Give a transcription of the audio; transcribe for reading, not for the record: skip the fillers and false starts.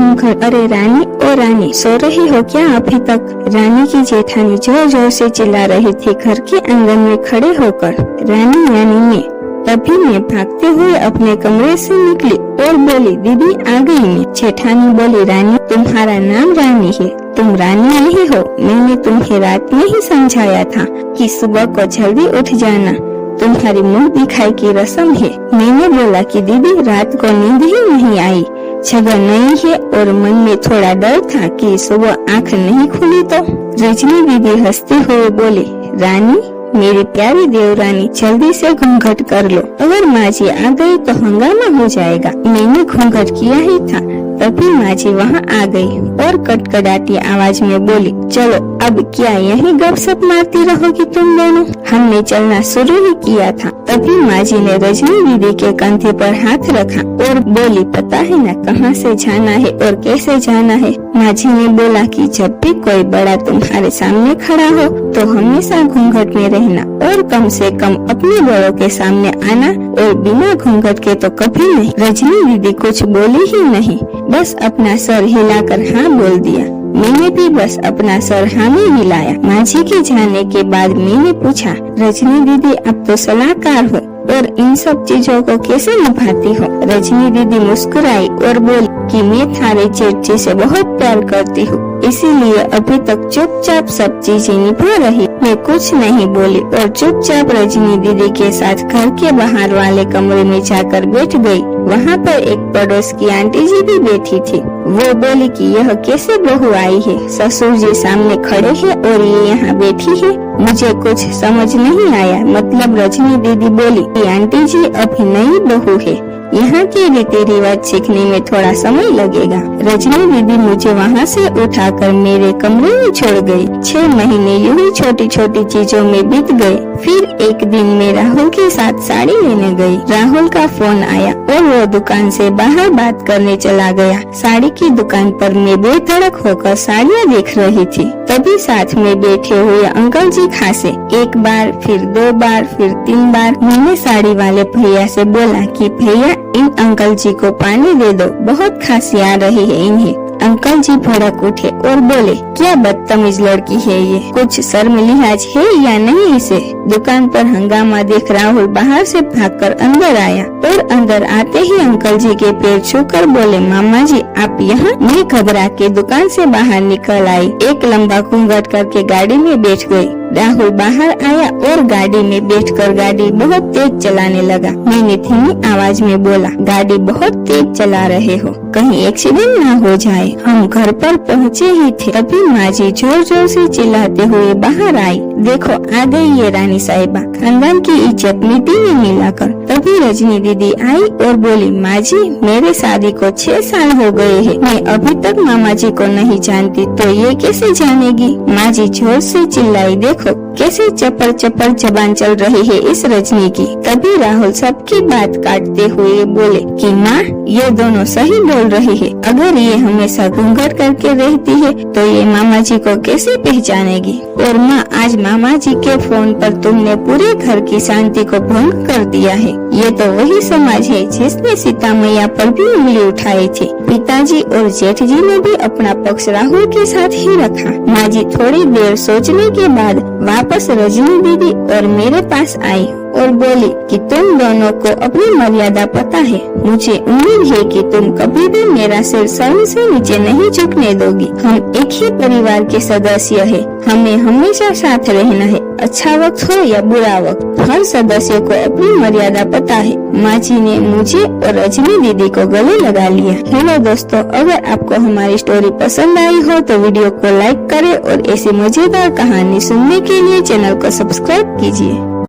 घूंघट। अरे रानी, ओ रानी, सो रही हो क्या अभी तक? रानी की जेठानी जोर जोर से चिल्ला रही थी घर के आंगन में खड़े होकर। रानी यानी मैं। तभी मैं भागते हुए अपने कमरे से निकली और बोली, दीदी आ गई मैं। जेठानी बोली, रानी, तुम्हारा नाम रानी है, तुम रानी नहीं हो। मैंने तुम्हें रात में ही समझाया था कि सुबह को जल्दी उठ जाना, तुम्हारी मुंह दिखाई की रस्म है। मैंने बोला कि दीदी रात को नींद ही नहीं आई, जगह नहीं है और मन में थोड़ा डर था कि सुबह आँख नहीं खुली तो। रजनी दीदी हंसते हुए बोली, रानी, मेरी प्यारी देवरानी, जल्दी से घूंघट कर लो, अगर माँ जी आ गई तो हंगामा हो जाएगा। मैंने घूंघट किया ही था, तभी माँ जी वहाँ आ गई और कटकडाटी आवाज में बोली, चलो अब क्या यहीं गपशप मारती रहोगी तुम दोनों? हमने चलना शुरू ही किया था। तभी माँ जी ने रजनी दीदी के कंधे पर हाथ रखा और बोली, पता है ना कहाँ से जाना है और कैसे जाना है? माँ जी ने बोला कि जब भी कोई बड़ा तुम्हारे सामने खड़ा हो तो हमेशा घूंघट में रहना और कम से कम अपने बड़ों के सामने आना और बिना घूंघट के तो कभी नहीं। रजनी दीदी कुछ बोली ही नहीं, बस अपना सर हिलाकर हाँ बोल दिया। मैंने भी बस अपना सर हाँ में हिलाया। माँ जी के जाने के बाद मैंने पूछा, रजनी दीदी अब तो सलाहकार हो और इन सब चीजों को कैसे निभाती हो? रजनी दीदी मुस्कुराई और बोली कि मैं थारे चेची से बहुत प्यार करती हूँ, इसीलिए अभी तक चुपचाप सब चीजें निभा रही। मैं कुछ नहीं बोली और चुपचाप रजनी दीदी के साथ घर के बाहर वाले कमरे में जाकर बैठ गई। वहाँ पर एक पड़ोस की आंटी जी भी बैठी थी। वो बोली कि यह कैसे बहू आई है, ससुर जी सामने खड़े हैं और ये यहाँ बैठी है। मुझे कुछ समझ नहीं आया। मतलब रजनी दीदी बोली कि आंटी जी अभी नई बहू है, यहाँ के रीति रिवाज सीखने में थोड़ा समय लगेगा। रजनी दीदी मुझे वहाँ से उठाकर मेरे कमरे में छोड़ गई। 6 महीने यूं ही छोटी छोटी चीजों में बीत गए। फिर एक दिन मैं राहुल के साथ साड़ी लेने गई। राहुल का फोन आया और वो दुकान से बाहर बात करने चला गया। साड़ी की दुकान पर मैं बेधड़क होकर साड़ियाँ देख रही थी। तभी साथ में बैठे हुए अंकल जी खांसे। एक बार, फिर 2 बार, फिर 3 बार। मैंने साड़ी वाले भैया से बोला कि भैया इन अंकल जी को पानी दे दो, बहुत खांसी आ रही है इन्हें। अंकल जी भड़क उठे और बोले, क्या बदतमीज लड़की है ये, कुछ शर्म लिहाज है या नहीं इसे? दुकान पर हंगामा देख राहुल बाहर से भागकर अंदर आया और अंदर आते ही अंकल जी के पैर छूकर बोले, मामा जी आप यहाँ? मैं घबरा के दुकान से बाहर निकल आई, एक लंबा घूंघट करके गाड़ी में बैठ गई। राहुल बाहर आया और गाड़ी में बैठकर गाड़ी बहुत तेज चलाने लगा। मैंने धीमी आवाज में बोला, गाड़ी बहुत तेज चला रहे हो, कहीं एक्सीडेंट ना हो जाए। हम घर पर पहुँचे ही थे, तभी माँ जी जोर जोर से चिल्लाते हुए बाहर आई, देखो आ गई ये रानी साहिबा, खानदान की इज्जत मिट्टी में मिलाकर। तभी रजनी दीदी आई और बोली, माँ जी मेरे शादी को 6 साल हो गए हैं, मैं अभी तक मामा जी को नहीं जानती, तो ये कैसे जानेगी? माँ जी जोर से चिल्लाई, देखो कैसे चपर चपर जबान चल रही है इस रजनी की। तभी राहुल सबकी बात काटते हुए बोले कि माँ ये दोनों सही बोल रही है, अगर ये हमेशा घूंघट करके रहती है तो ये मामा जी को कैसे पहचानेगी? और माँ आज मामा जी के फोन पर तुमने पूरे घर की शांति को भंग कर दिया है। ये तो वही समाज है जिसने सीता मैया पर भी उंगली उठाई थी। पिताजी और जेठ जी ने भी अपना पक्ष राहुल के साथ ही रखा। माँ जी थोड़ी देर सोचने के बाद वापस रजनी दीदी और मेरे पास आई और बोली कि तुम दोनों को अपनी मर्यादा पता है, मुझे उम्मीद है कि तुम कभी भी मेरा सिर शर्म से नीचे नहीं झुकने दोगी। हम एक ही परिवार के सदस्य हैं, हमें हमेशा साथ रहना है, अच्छा वक्त हो या बुरा वक्त, हर सदस्य को अपनी मर्यादा पता है। माँ जी ने मुझे और रजनी दीदी को गले लगा लिया। हेलो दोस्तों, अगर आपको हमारी स्टोरी पसंद आई हो तो वीडियो को लाइक करें और ऐसी मजेदार कहानी सुनने के लिए चैनल को सब्सक्राइब कीजिए।